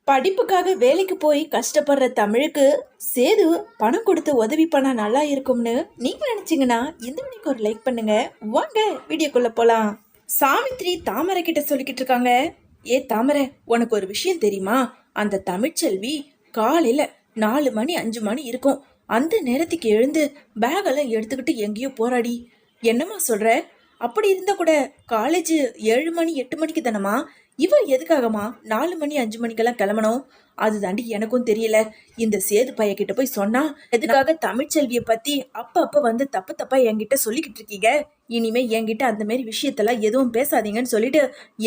படிப்புக்காக வேலைக்கு போய் கஷ்டப்படுற தமிழுக்கு சேது பணம் கொடுத்து உதவி பண்ணா நல்லா இருக்கும்னு நீங்க நினைச்சீங்கன்னா இந்த வீடியோக்கு ஒரு லைக் பண்ணுங்க. வாங்க வீடியோக்குள்ள போலாம். சாவித்ரி தாமரை கிட்ட சொல்லிக்கிட்டு இருக்காங்க. ஏ தாமரை, உனக்கு ஒரு விஷயம் தெரியுமா? அந்த தமிழ்ச்செல்வி காலையில 4 மணி 5 மணி இருக்கும், அந்த நேரத்துக்கு எழுந்து பேகெல்லாம் எடுத்துக்கிட்டு எங்கேயோ போராடி. என்னம்மா சொல்ற? அப்படி இருந்தா கூட காலேஜ் 7 மணி 8 மணிக்கு தானம்மா. இவ எதுக்காகமா 4 மணி 5 மணிக்கெல்லாம் கிளம்பணும்? அது தாண்டி எனக்கும் தெரியல. இந்த சேது பைய கிட்ட போய் சொன்னா எதுக்காக தமிழ்ச்செல்விய பத்தி அப்ப வந்து தப்பு தப்பா என்கிட்ட சொல்லிக்கிட்டு இருக்கீங்க? இனிமே என்கிட்ட அந்த மாதிரி விஷயத்தெல்லாம் எதுவும் பேசாதீங்கன்னு சொல்லிட்டு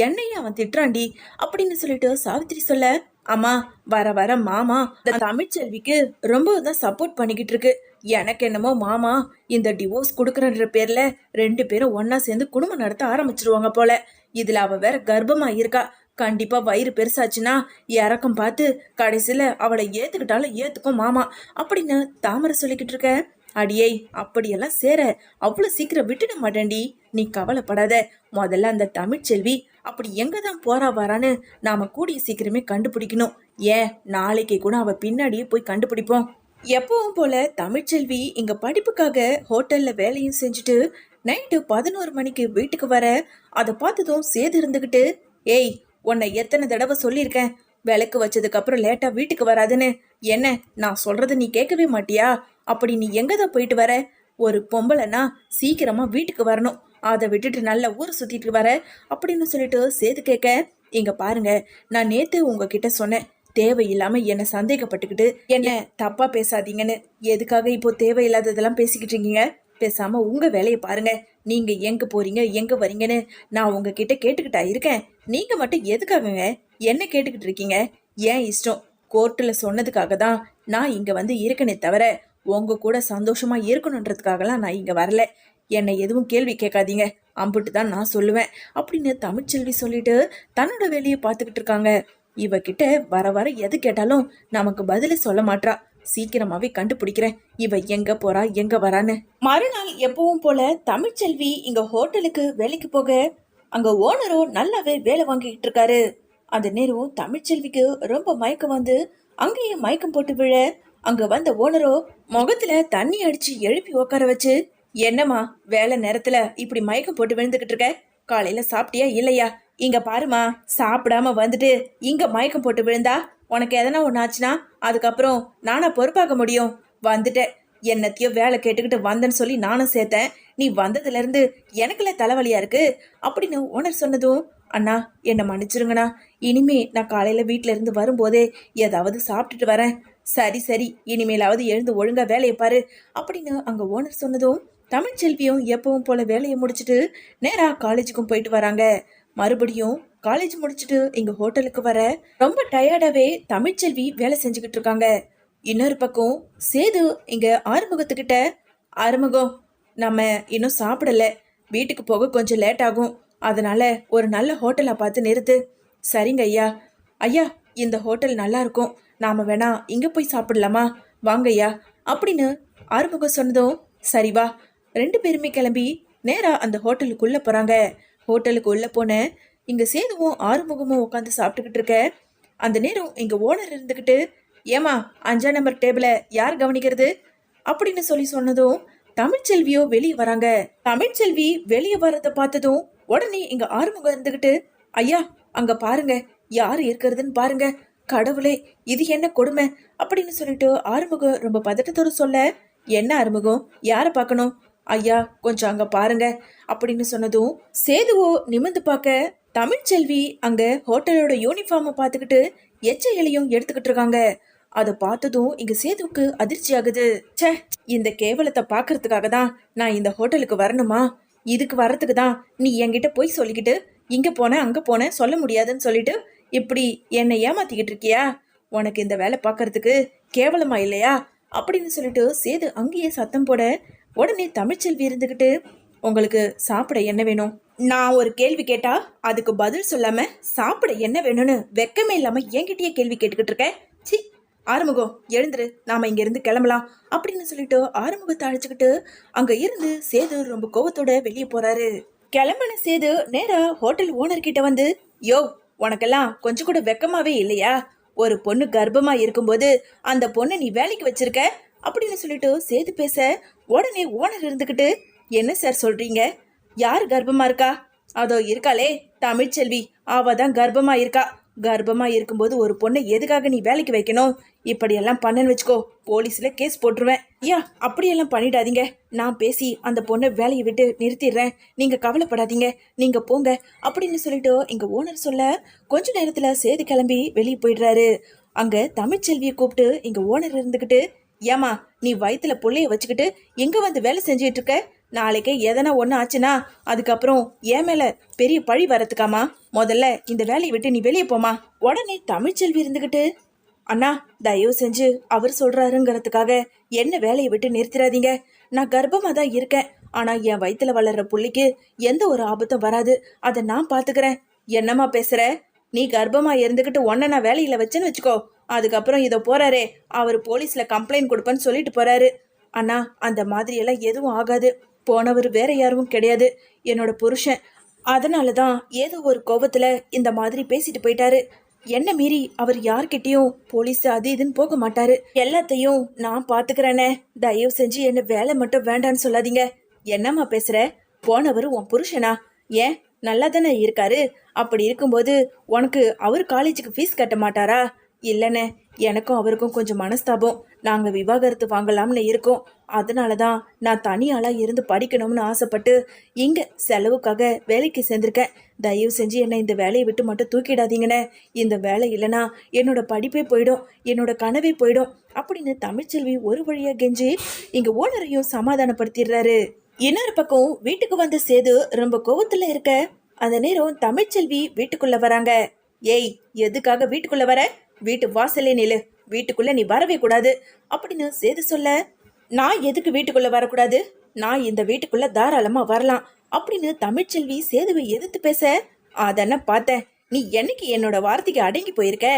என்னையும் அவன் திட்டுறாண்டி அப்படின்னு சொல்லிட்டு சாவித்திரி சொல்ல, அம்மா வர வர மாமா இந்த தமிழ்ச்செல்விக்கு ரொம்ப தான் சப்போர்ட் பண்ணிக்கிட்டு இருக்கு. எனக்கு என்னமோ மாமா இந்த டிவோர்ஸ் கொடுக்கறன்ற பேர்ல 2 பேரும் ஒன்னா சேர்ந்து குடும்பம் நடத்த ஆரம்பிச்சிருவாங்க போல. இதுல அவ வேற கர்ப்பமா இருக்கா. கண்டிப்பா வயிறு பெருசாச்சுன்னா இறக்கம் பார்த்து கடைசியில அவளை ஏத்துக்கிட்டாலும் ஏத்துக்கும் மாமா அப்படின்னு தாமரை சொல்லிக்கிட்டு இருக்க. அடியே, அப்படியெல்லாம் சேர அவ்வளவு சீக்கிரம் விட்டுட மாட்டேன்டி, நீ கவலைப்படாத. முதல்ல அந்த தமிழ்ச்செல்வி அப்படி எங்கதான் போறா வரான்னு நாம கூடிய சீக்கிரமே கண்டுபிடிக்கணும். ஏன் நாளைக்கு கூட அவ பின்னாடியே போய் கண்டுபிடிப்போம். எப்பவும் போல தமிழ்ச்செல்வி இங்க படிப்புக்காக ஹோட்டல்ல வேலையும் செஞ்சுட்டு நைட்டு 11 மணிக்கு வீட்டுக்கு வர, அதை பார்த்ததும் சேது இருந்துகிட்டு, ஏய் உன்னை எத்தனை தடவை சொல்லியிருக்கேன் விளக்கு வச்சதுக்கு அப்புறம் லேட்டா வீட்டுக்கு வராதுன்னு. என்ன நான் சொல்றது நீ கேட்கவே மாட்டியா? அப்படி நீ எங்கதான் போயிட்டு வர? ஒரு பொம்பளைனா சீக்கிரமா வீட்டுக்கு வரணும், அதை விட்டுட்டு நல்ல ஊரை சுத்திட்டு வர அப்படின்னு சொல்லிட்டு சேது கேட்க, இங்க பாருங்க, நான் நேத்து உங்ககிட்ட சொன்னேன் தேவையில்லாம என்ன சந்தேகப்பட்டுக்கிட்டு என்ன தப்பா பேசாதீங்கன்னு. எதுக்காக இப்போ தேவையில்லாததெல்லாம் பேசிக்கிட்டு இருக்கீங்க? பேசாம உங்க வேலையை பாருங்க. நீங்க எங்க போறீங்க எங்க வரீங்கன்னு நான் உங்ககிட்ட கேட்டுக்கிட்டா இருக்கேன். நீங்க மட்டும் எதுக்காகங்க என்ன கேட்டுக்கிட்டு இருக்கீங்க? ஏன் இஷ்டம். கோர்ட்டுல சொன்னதுக்காக தான் நான் இங்க வந்து இருக்கனே தவிர உங்க கூட சந்தோஷமா இருக்கணுன்றதுக்காகலாம் நான் இங்க வரல. என்னை எதுவும் கேள்வி கேட்காதீங்க, அம்புட்டு தான் நான் சொல்லுவேன் அப்படின்னு தமிழ்ச்செல்வி சொல்லிட்டு தன்னோட வேலையை பார்த்துக்கிட்டு இருக்காங்க. இவகிட்ட வர வர எது கேட்டாலும் நமக்கு பதில சொல்ல மாட்டா. சீக்கிரமாவே கண்டுபிடிக்கிறேன் இவ எங்க போறா எங்க வரான்னு. மறுநாள் எப்பவும் போல தமிழ்ச்செல்வி இங்க ஹோட்டலுக்கு வேலைக்கு போக, அங்க ஓனரும் நல்லாவே வேலை வாங்கிட்டு இருக்காரு. அந்த நேரம் தமிழ்ச்செல்விக்கு ரொம்ப மயக்கம் வந்து அங்கேயே மயக்கம் போட்டு விழ, அங்க வந்த ஓனரோ முகத்துல தண்ணி அடிச்சு எழுப்பி உட்கார வச்சு, என்னம்மா வேலை நேரத்துல இப்படி மயக்கம் போட்டு விழுந்துகிட்டு இருக்க? காலையில சாப்பிட்டியா இல்லையா? இங்க பாருமா, சாப்பிடாம வந்துட்டு இங்க மயக்கம் போட்டு விழுந்தா உனக்கு எதனா ஒன்று ஆச்சுன்னா அதுக்கப்புறம் நானா பொறுப்பாக்க முடியும்? வந்துட்டேன், என்னத்தையோ வேலை கேட்டுக்கிட்டு வந்தேன்னு சொல்லி நானும் சேர்த்தேன். நீ வந்ததுல இருந்து எனக்குள்ள தலைவலியா இருக்கு அப்படின்னு ஓனர் சொன்னதும், அண்ணா என்னை மன்னிச்சிருங்கண்ணா, இனிமே நான் காலையில வீட்டுல இருந்து வரும்போதே ஏதாவது சாப்பிட்டுட்டு வரேன். சரி சரி, இனிமேலாவது எழுந்து ஒழுங்கா வேலையை பாரு அப்படின்னு அங்க ஓனர் சொன்னதும் தமிழ்ச்செல்வியும் எப்பவும் போல வேலையை முடிச்சுட்டு நேரா காலேஜுக்கும் போயிட்டு வராங்க. மறுபடியும் காலேஜ் முடிச்சுட்டு இங்க ஹோட்டலுக்கு வர ரொம்ப டயர்டாவே தமிழ்ச்செல்வி வேலை செஞ்சுக்கிட்டு இருக்காங்க. இன்னொரு பக்கம் சேது இங்க ஆறுமுகத்துக்கிட்ட, ஆறுமுகம் நம்ம இன்னும் சாப்பிடல, வீட்டுக்கு போக கொஞ்சம் லேட் ஆகும், அதனால ஒரு நல்ல ஹோட்டலா பார்த்து நிறுத்து. சரிங்க ஐயா. ஐயா இந்த ஹோட்டல் நல்லா இருக்கும், நாம வேணா இங்க போய் சாப்பிடலாமா? வாங்க ஐயா அப்படின்னு ஆறுமுகம் சொன்னதும், சரி வா. 2 பேருமே கிளம்பி நேரா அந்த ஹோட்டலுக்குள்ள போறாங்க. ஹோட்டலுக்கு உள்ள போன இங்க சேதுவும் ஆறுமுகமும் உட்காந்து சாப்பிட்டுக்கிட்டு இருக்க. அந்த நேரம் இங்க ஓனர் இருந்துகிட்டு, ஏமா 5ஆம் நம்பர் டேபிளை யார் கவனிக்கிறது அப்படின்னு சொல்லி சொன்னதும் தமிழ்ச்செல்வியோ வெளியே வராங்க. தமிழ்ச்செல்வி வெளியே வர்றதை பார்த்ததும் உடனே இங்க ஆறுமுகம் இருந்துகிட்டு, ஐயா அங்க பாருங்க யாரு இருக்கிறதுன்னு பாருங்க, கடவுளே இது என்ன கொடுமை அப்படின்னு சொல்லிட்டு ஆறுமுகம் ரொம்ப பதட்டத்தோடு சொல்ல, என்ன ஆறுமுகம், யாரை பார்க்கணும்? ஐயா கொஞ்சம் அங்க பாருங்க அப்படின்னு சொன்னதும் சேதுவோ நிமிர்ந்து பார்க்க, தமிழ்ச்செல்வி அங்க ஹோட்டலோட யூனிஃபார்மை பார்த்துக்கிட்டு எச்ச இலையும் எடுத்துக்கிட்டு இருக்காங்க. அதை பார்த்ததும் இங்க சேதுவுக்கு அதிர்ச்சி ஆகுது. ச்சே, இந்த கேவலத்தை பாக்குறதுக்காக தான் நான் இந்த ஹோட்டலுக்கு வரணுமா? இதுக்கு வர்றதுக்கு தான் நீ என்கிட்ட போய் சொல்லிக்கிட்டு இங்க போன அங்க போன சொல்ல முடியாதுன்னு சொல்லிட்டு இப்படி என்னை ஏமாத்திக்கிட்டு இருக்கியா? உனக்கு இந்த வேலை பார்க்கறதுக்கு கேவலமா இல்லையா அப்படின்னு சொல்லிட்டு சேது அங்கேயே சத்தம் போட, உடனே தமிழ்ச்செல்வி இருந்துகிட்டு, உங்களுக்கு சாப்பிட என்ன வேணும்? நான் ஒரு கேள்வி கேட்டா அதுக்கு பதில் சொல்லாம சாப்பிட என்ன வேணும்னு வெக்கமே இல்லாம என்கிட்டயே கேள்வி கேட்டுக்கிட்டு இருக்க. சி, ஆறுமுகம் எழுந்துரு, நாம இங்க இருந்து கிளம்பலாம் அப்படின்னு சொல்லிட்டு ஆறுமுகத்தை அழைச்சுக்கிட்டு அங்க இருந்து சேது ரொம்ப கோவத்தோட வெளியே போறாரு. கிளம்பின சேது நேரா ஹோட்டல் ஓனர் கிட்ட வந்து, யோ உனக்கெல்லாம் கொஞ்சம் கூட வெக்கமாவே இல்லையா? ஒரு பொண்ணு கர்ப்பமா இருக்கும்போது அந்த பொண்ணை நீ வேலைக்கு வச்சிருக்க அப்படின்னு சொல்லிட்டு சேது பேச உடனே ஓனர் இருந்துகிட்டு, என்ன சார் சொல்றீங்க? யார் கர்ப்பமா இருக்கா? அதோ இருக்காளே தமிழ்ச்செல்வி, அவ தான் கர்ப்பமா இருக்கா. கர்ப்பமா இருக்கும்போது ஒரு பொண்ணை எதுக்காக நீ வேலைக்கு வைக்கணும்? இப்படியெல்லாம் பண்ணன்னு வச்சுக்கோ, போலீஸ்ல கேஸ் போட்டுருவேன். ஐயா, அப்படியெல்லாம் பண்ணிடாதீங்க. நான் பேசி அந்த பொண்ணை வேலையை விட்டு நிறுத்திடுறேன். நீங்க கவலைப்படாதீங்க, நீங்க போங்க அப்படின்னு சொல்லிட்டு இங்க ஓனர் சொல்ல கொஞ்ச நேரத்துல சேது கிளம்பி வெளியே போயிடுறாரு. அங்க தமிழ்ச்செல்வியை கூப்பிட்டு இங்க ஓனர் இருந்துகிட்டு, ஏமா நீ வயிற்றுல புள்ளைய வச்சுக்கிட்டு எங்க வந்து வேலை செஞ்சிட்டு இருக்க? நாளைக்கே எதனா ஒன்று ஆச்சுன்னா அதுக்கப்புறம் என் மேல பெரிய பழி வரத்துக்காமா? முதல்ல இந்த வேலையை விட்டு நீ வெளியே போமா. உடனே தமிழ்ச்செல்வி இருந்துகிட்டு, அண்ணா தயவு செஞ்சு அவர் சொல்றாருங்கிறதுக்காக என்ன வேலையை விட்டு நிறுத்திடாதீங்க. நான் கர்ப்பமா தான் இருக்கேன். ஆனா என் வயிற்றுல வளர்ற புள்ளிக்கு எந்த ஒரு ஆபத்தும் வராது. அதை நான் பாத்துக்கிறேன். என்னம்மா பேசுற? நீ கர்ப்பமா இருந்துகிட்டு உன்னை நான் வேலையில வச்சேன்னு வச்சுக்கோ, அதுக்கப்புறம் இதை போறாரே அவர் போலீஸ்ல கம்ப்ளைண்ட் கொடுப்பேன்னு சொல்லிட்டு போறாரு. அண்ணா அந்த மாதிரி எல்லாம் எதுவும் ஆகாது. போனவர் வேற யாரும் கிடையாது, என்னோட புருஷன். அதனாலதான் ஏதோ ஒரு கோபத்துல இந்த மாதிரி பேசிட்டு போயிட்டாரு. என்ன மீறி அவர் யார்கிட்டயும் போலீஸ் அது இதுன்னு போக மாட்டாரு. எல்லாத்தையும் நான் பாத்துக்கிறேனே. தயவு செஞ்சு என்ன வேலை மட்டும் வேண்டான்னு சொல்லாதீங்க. என்னம்மா பேசுற? போனவர் உன் புருஷனா? ஏன் நல்லா தானே இருக்காரு. அப்படி இருக்கும்போது உனக்கு அவர் காலேஜுக்கு ஃபீஸ் கட்ட மாட்டாரா? இல்லைண்ணே, எனக்கும் அவருக்கும் கொஞ்சம் மனஸ்தாபம். நாங்கள் விவாகரத்து வாங்கலாம்னு இருக்கோம். அதனால தான் நான் தனியாளாக இருந்து படிக்கணும்னு ஆசைப்பட்டு இங்கே செலவுக்காக வேலைக்கு சேர்ந்துருக்கேன். தயவு செஞ்சு என்னை இந்த வேலையை விட்டு மட்டும் தூக்கிடாதீங்கண்ணே. இந்த வேலை இல்லைனா என்னோட படிப்பே போயிடும், என்னோட கனவே போயிடும் அப்படின்னு தமிழ்ச்செல்வி ஒரு வழியாக கெஞ்சி இங்கே ஓனரையும் சமாதானப்படுத்திடுறாரு. இன்னொரு பக்கம் வீட்டுக்கு வந்த சேது ரொம்ப கோவத்துல இருக்க அந்த நேரம் தமிழ்ச்செல்வி வீட்டுக்குள்ள வராங்க. ஏய், எதுக்காக வீட்டுக்குள்ள வர? வீட்டு வாசலே நில்லு, வீட்டுக்குள்ள நீ வரவே கூடாது அப்படின்னு சேது சொல்ல, நான் எதுக்கு வீட்டுக்குள்ள வரக்கூடாது? நான் இந்த வீட்டுக்குள்ள தாராளமா வரலாம் அப்படின்னு தமிழ்ச்செல்வி சேதுவை எதிர்த்து பேச, அதென்ன பார்த்தேன், நீ என்னைக்கு என்னோட வார்த்தைக்கு அடங்கி போயிருக்க?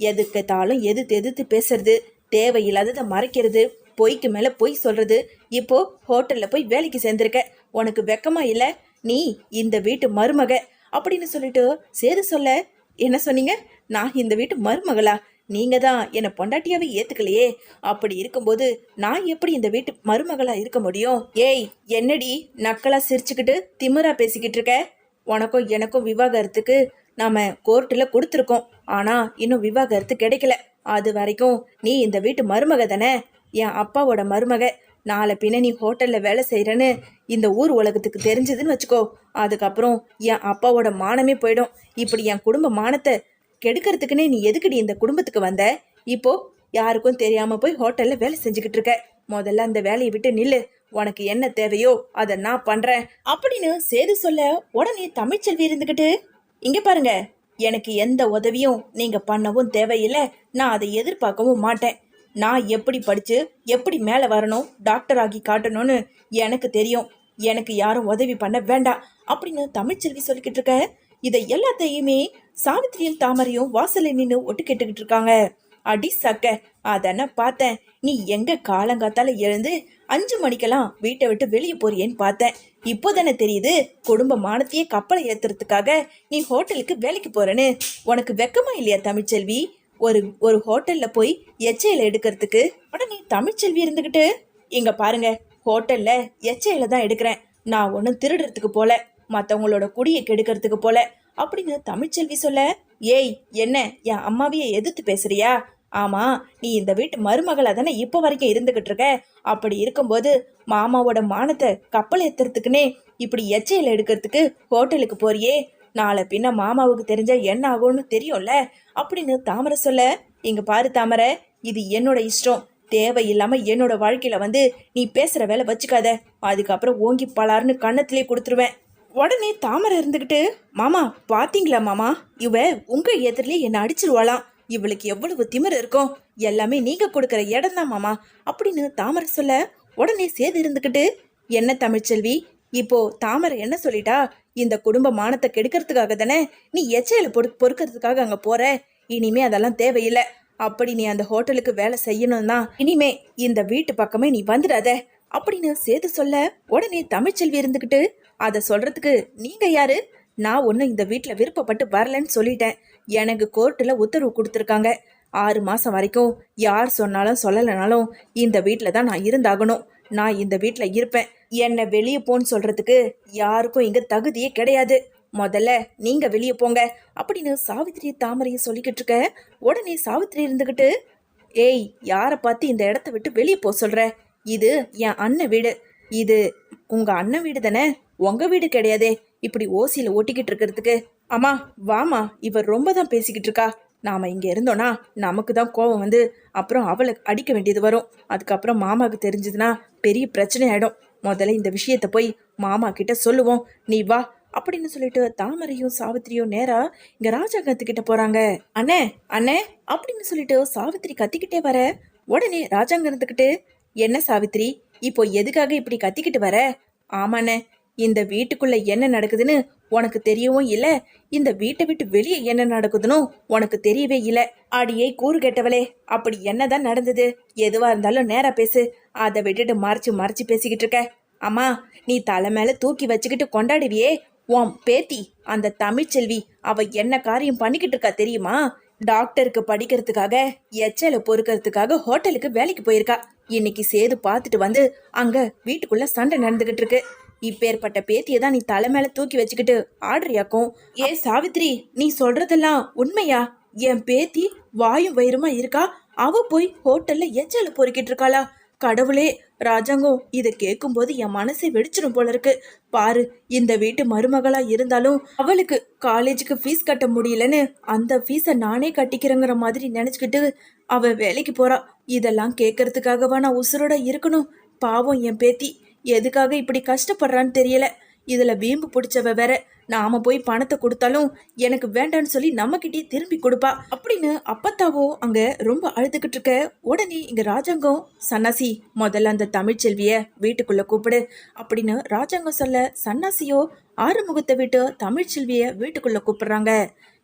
எதுக்கத்தாலும் எதிர்த்து பேசுறது, தேவையில்லாததை மறைக்கிறது, பொய்க்கு மேல பொய் சொல்றது. இப்போ ஹோட்டல்ல போய் வேலைக்கு சேர்ந்திருக்க, உனக்கு வெக்கமா இல்ல? நீ இந்த வீட்டு மருமக அப்படின்னு சொல்லிட்டு சேது சொல்ல, என்ன சொன்னீங்க? நான் இந்த வீட்டு மருமகளா? நீங்க தான் என்னை பொண்டாட்டியாவே ஏத்துக்கலையே. அப்படி இருக்கும்போது நான் எப்படி இந்த வீட்டு மருமகளா இருக்க முடியும்? ஏய், என்னடி நக்கலா சிரிச்சுக்கிட்டு திமிரா பேசிக்கிட்டு இருக்க? உனக்கும் எனக்கும் விவாகரத்துக்கு நாம கோர்ட்டில் கொடுத்துருக்கோம். ஆனா இன்னும் விவாகரத்து கிடைக்கல. அது வரைக்கும் நீ இந்த வீட்டு மருமக தானே, என் அப்பாவோட மருமக. நாளை பின்ன நீ ஹோட்டலில் வேலை செய்கிறேன்னு இந்த ஊர் உலகத்துக்கு தெரிஞ்சதுன்னு வச்சுக்கோ, அதுக்கப்புறம் என் அப்பாவோட மானமே போயிடும். இப்படி என் குடும்ப மானத்தை கெடுக்கிறதுக்குன்னே நீ எதுக்குடி இந்த குடும்பத்துக்கு வந்த? இப்போ யாருக்கும் தெரியாமல் போய் ஹோட்டலில் வேலை செஞ்சுக்கிட்டு இருக்க. முதல்ல அந்த வேலையை விட்டு நில்லு. உனக்கு என்ன தேவையோ அதை நான் பண்ணுறேன் அப்படின்னு சேது சொல்ல, உடனே தமிழ்ச்செல்வி இருந்துக்கிட்டு, இங்கே பாருங்க, எனக்கு எந்த உதவியும் நீங்கள் பண்ணவும் தேவையில்லை, நான் அதை எதிர்பார்க்கவும் மாட்டேன். நான் எப்படி படித்து எப்படி மேலே வரணும், டாக்டர் ஆகி காட்டணும்னு எனக்கு தெரியும். எனக்கு யாரும் உதவி பண்ண வேண்டாம் அப்படின்னு தமிழ்ச்செல்வி சொல்லிக்கிட்டு இருக்க. இதை எல்லாத்தையுமே சாவித்திரியும் தாமரையும் வாசலை நின்று ஒட்டு கேட்டுக்கிட்டு இருக்காங்க. அடி சக்க, அதென்ன பார்த்தேன், நீ எங்க காலங்காத்தால எழுந்து 5 மணிக்கெல்லாம் வீட்டை விட்டு வெளியே போறியேன்னு பார்த்தேன். இப்போதானே தெரியுது குடும்ப மானத்தையே கப்பலை ஏத்துறதுக்காக நீ ஹோட்டலுக்கு வேலைக்கு போறேன்னு. உனக்கு வெக்கமா இல்லையா தமிழ்ச்செல்வி? ஒரு ஹோட்டல்ல போய் எச்சையில எடுக்கிறதுக்கு. உடனே தமிழ்ச்செல்வி இருந்துகிட்டு, இங்க பாருங்க, ஹோட்டல்ல எச்சையில தான் எடுக்கிறேன். நான் ஒன்றும் திருடுறதுக்கு போல, மற்றவங்களோட குடியை கெடுக்கிறதுக்கு போல அப்படின்னு தமிழ்ச்செல்வி சொல்ல, ஏய் என்ன என் அம்மாவையே எதிர்த்து பேசுறியா? ஆமா, நீ இந்த வீட்டு மருமகளா தானே இப்போ வரைக்கும் இருந்துகிட்டு இருக்க. அப்படி இருக்கும்போது மாமாவோட மானத்தை கப்பல் ஏத்துறதுக்குன்னே இப்படி எச்சையில எடுக்கிறதுக்கு ஹோட்டலுக்கு போறியே, நாளை பின்ன மாமாவுக்கு தெரிஞ்சா என்ன ஆகும்னு தெரியும்ல அப்படின்னு தாமரை சொல்ல, இங்க பாரு தாமரை, இது என்னோட இஷ்டம். தேவையில்லாம என்னோட வாழ்க்கையில வந்து நீ பேசுற வேலை வச்சுக்காத, அதுக்கப்புறம் ஓங்கி பலார்னு கண்ணத்திலே கொடுத்துருவேன். உடனே தாமரை இருந்துகிட்டு, மாமா பாத்தீங்களா மாமா, இவ உங்க எதிரிலே என்னை அடிச்சிருவாளாம். இவளுக்கு எவ்வளவு திமிர் இருக்கும், எல்லாமே நீங்க கொடுக்குற இடம் தான் மாமா அப்படின்னு தாமரை சொல்ல, உடனே சேது இருந்துகிட்டு, என்ன தமிழ்ச்செல்வி, இப்போ தாமரை என்ன சொல்லிட்டா? இந்த குடும்ப மானத்தை கெடுக்கிறதுக்காக தானே நீ எச்சையில பொறுக்கிறதுக்காக அங்க போற. இனிமே அதெல்லாம் தேவையில்லை. அப்படி நீ அந்த ஹோட்டலுக்கு வேலை செய்யணும்னா இனிமே இந்த வீட்டு பக்கமே நீ வந்துடாத அப்படின்னு சேது சொல்ல, உடனே தமிழ்ச்செல்வி இருந்துகிட்டு, அதை சொல்றதுக்கு நீங்க யாரு? நான் ஒன்றும் இந்த வீட்டில் விருப்பப்பட்டு வரலன்னு சொல்லிட்டேன். எனக்கு கோர்ட்டில் உத்தரவு கொடுத்துருக்காங்க. 6 மாசம் வரைக்கும் யார் சொன்னாலும் சொல்லலைனாலும் இந்த வீட்டில் தான் நான் இருந்தாகணும். நான் இந்த வீட்டில் இருப்பேன். என்னை வெளியே போன்னு சொல்றதுக்கு யாருக்கும் இங்க தகுதியே கிடையாது. முதல்ல நீங்க வெளியே போங்க அப்படின்னு சாவித்திரி தாமரையை சொல்லிக்கிட்டு இருக்க. உடனே சாவித்திரி இருந்துகிட்டு, ஏய், யாரை பார்த்து இந்த இடத்த விட்டு வெளியே போக சொல்ற? இது என் அண்ணன் வீடு. இது உங்க அண்ணன் வீடு தானே, உங்க வீடு கிடையாதே இப்படி ஓசியில ஓட்டிக்கிட்டு இருக்கிறதுக்கு. அம்மா வாமா, இவர் ரொம்ப தான் பேசிக்கிட்டு இருக்கா. நாம இங்க இருந்தோம்னா நமக்கு தான் கோவம் வந்து அப்புறம் அவளை அடிக்க வேண்டியது வரும். அதுக்கப்புறம் மாமாவுக்கு தெரிஞ்சதுன்னா பெரிய பிரச்சனை ஆயிடும். முதல்ல இந்த விஷயத்த போய் மாமா கிட்ட சொல்லுவோம். நீ வா அப்படின்னு சொல்லிட்டு தாமரையும் சாவித்திரியும் நேரா இங்க ராஜாங்கத்துக்கிட்ட போறாங்க. அண்ணே அண்ணே அப்படின்னு சொல்லிட்டு சாவித்திரி கத்திக்கிட்டே வர, உடனே ராஜாங்க இருந்துக்கிட்டு, என்ன சாவித்திரி, இப்போ எதுக்காக இப்படி கத்திக்கிட்டு வர? ஆமாண்ணே, இந்த வீட்டுக்குள்ள என்ன நடக்குதுன்னு உனக்கு தெரியவும் இல்ல, இந்த வீட்டை விட்டு வெளியே என்ன நடக்குதுன்னு உனக்கு தெரியவே இல்ல. அடியே கூறு கேட்டவளே, அப்படி என்னதான் நடந்தது? எதுவா இருந்தாலும் நேரா பேசு. அதை விட்டுட்டு மறைச்சு மறைச்சு பேசிக்கிட்டு இருக்க. அம்மா, நீ தலை மேல தூக்கி வச்சுக்கிட்டு கொண்டாடுவியே உன் பேத்தி அந்த தமிழ்ச்செல்வி, அவ என்ன காரியம் பண்ணிக்கிட்டு இருக்கா தெரியுமா? டாக்டருக்கு படிக்கிறதுக்காக எச்சலை பொறுக்கிறதுக்காக ஹோட்டலுக்கு வேலைக்கு போயிருக்கா. இன்னைக்கு சேது பார்த்துட்டு வந்து அங்க வீட்டுக்குள்ள சண்டை நடந்துகிட்டு இருக்கு. இப்பேற்பட்ட பேத்தியை தான் நீ தலை மேல தூக்கி வச்சுக்கிட்டு ஆடுறியாக்கும். ஏ சாவித்ரி, நீ சொல்றதெல்லாம் உண்மையா? என் பேத்தி வாயும் வயிறுமா இருக்கா, அவ போய் ஹோட்டல்ல எச்சல பொறுக்கிட்டு இருக்காளா? கடவுளே, ராஜாங்கம் இதை கேட்கும்போது என் மனசை வெடிச்சிடும் போல இருக்கு. பாரு, இந்த வீட்டு மருமகளா இருந்தாலும் அவளுக்கு காலேஜுக்கு ஃபீஸ் கட்ட முடியலன்னு அந்த ஃபீஸை நானே கட்டிக்கிறேங்கிற மாதிரி நினைச்சுக்கிட்டு அவ வேலைக்கு போறா. இதெல்லாம் கேட்கறதுக்காகவா நான் உசுரோட இருக்கணும்? பாவம் என் பேத்தி, எதுக்காக இப்படி கஷ்டப்படுறான்னு தெரியல. இதுல வீம்பு பிடிச்சவ வேற. நாம போய் பணத்தை கொடுத்தாலும் எனக்கு வேண்டான்னு சொல்லி நம்மகிட்டயே திரும்பி கொடுப்பா அப்படின்னு அப்பத்தாவோ அங்க ரொம்ப அழுதுகிட்டு இருக்க. உடனே இங்க ராஜாங்கம், சன்னாசி முதல்ல அந்த தமிழ்ச்செல்விய வீட்டுக்குள்ள கூப்பிடு அப்படின்னு ராஜாங்கம் சொல்ல, சன்னாசியோ ஆறுமுகத்தை விட்டு தமிழ்ச்செல்விய வீட்டுக்குள்ள கூப்பிடுறாங்க.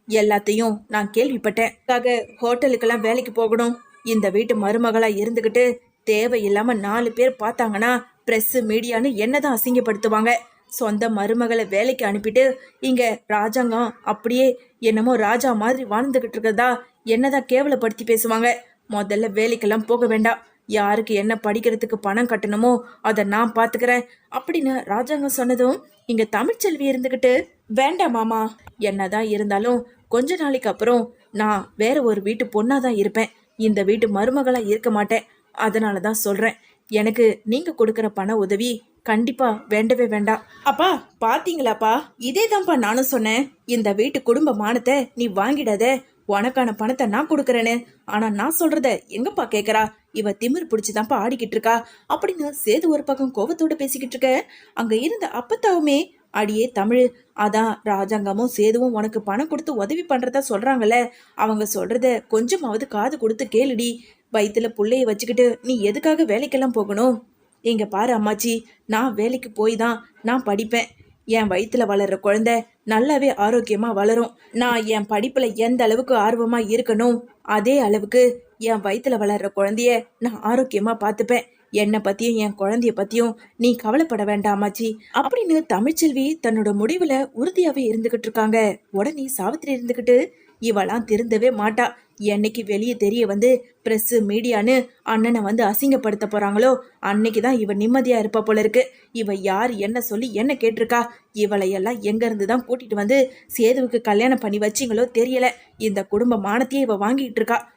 எல்லாத்தையும் நான் கேள்விப்பட்டேன். ஹோட்டலுக்கெல்லாம் வேலைக்கு போகணும். இந்த வீட்டு மருமகளா இருந்துகிட்டு தேவையில்லாம 4 பேர் பார்த்தாங்கன்னா பிரஸ் மீடியான்னு என்னதான் அசிங்கப்படுத்துவாங்க. சொந்த மருமகளை வேலைக்கு அனுப்பிட்டு இங்க ராஜாங்கம் அப்படியே என்னமோ ராஜா மாதிரி வாழ்ந்துகிட்டு இருக்கிறதா என்னதான் கேவலப்படுத்தி பேசுவாங்க. முதல்ல வேலைக்கெல்லாம் போக வேண்டாம். யாருக்கு என்ன படிக்கிறதுக்கு பணம் கட்டணுமோ அதை நான் பாத்துக்கிறேன் அப்படின்னு ராஜாங்கம் சொன்னதும் இங்க தமிழ்ச்செல்வி இருந்துகிட்டு, வேண்டாம் மாமா, என்னதான் இருந்தாலும் கொஞ்ச நாளைக்கு அப்புறம் நான் வேற ஒரு வீட்டு பொண்ணாதான் இருப்பேன். இந்த வீட்டு மருமகளா இருக்க மாட்டேன். அதனாலதான் சொல்றேன், எனக்கு நீங்க கொடுக்கற பண உதவி கண்டிப்பா வேண்டவே வேண்டாம். அப்பா பாத்தீங்களாப்பா, இதே தான்ப்பா நானும் சொன்னேன். இந்த வீட்டு குடும்ப மானத்தை நீ வாங்கிடாத, உனக்கான பணத்தை நான் கொடுக்கறேன்னு. ஆனா நான் சொல்றத எங்கப்பா கேக்குறா? இவ திமிர் பிடிச்சுதான்ப்பா ஆடிக்கிட்டு இருக்கா அப்படின்னு சேது ஒரு பக்கம் கோபத்தோட பேசிக்கிட்டு இருக்க. அங்க இருந்த அப்பத்தாவுமே, அடியே தமிழ், அதான் ராஜாங்கமும் சேதுவும் உனக்கு பணம் கொடுத்து உதவி பண்றதா சொல்றாங்கல்ல, அவங்க சொல்றத கொஞ்சமாவது காது கொடுத்து கேளுடி. வயிற்றுல புள்ளைய வச்சுக்கிட்டு நீ எதுக்காக வேலைக்கெல்லாம் போகணும்? இங்க பாரு அம்மாச்சி, நான் வேலைக்கு போய் தான் நான் படிப்பேன். என் வயிற்றுல வளர்ற குழந்தை நல்லாவே ஆரோக்கியமா வளரும். நான் என் படிப்புல எந்த அளவுக்கு ஆர்வமா இருக்கணும், அதே அளவுக்கு என் வயிற்றுல வளர்ற குழந்தைய நான் ஆரோக்கியமா பார்த்துப்பேன். என்னை பத்தியும் என் குழந்தைய பத்தியும் நீ கவலைப்பட வேண்டாமாச்சி அப்படின்னு தமிழ்ச்செல்வி தன்னோட முடிவுல உறுதியாவே இருந்துகிட்டு இருக்காங்க. உடனே சாவித்திரி இருந்துகிட்டு, இவெல்லாம் திருந்தவே மாட்டா. என்னைக்கு வெளியே தெரிய வந்து பிரஸ் மீடியான்னு அண்ணனை வந்து அசிங்கப்படுத்த போறாங்களோ அன்னைக்குதான் இவ நிம்மதியா இருப்பா போல இருக்கு. இவ யார் என்ன சொல்லி என்ன கேட்டிருக்கா? இவளையெல்லாம் எங்க இருந்து தான் கூட்டிட்டு வந்து சேதுவுக்கு கல்யாணம் பண்ணி வச்சிங்களோ தெரியல. இந்த குடும்ப மானத்தையே இவ வாங்கிட்டு இருக்கா.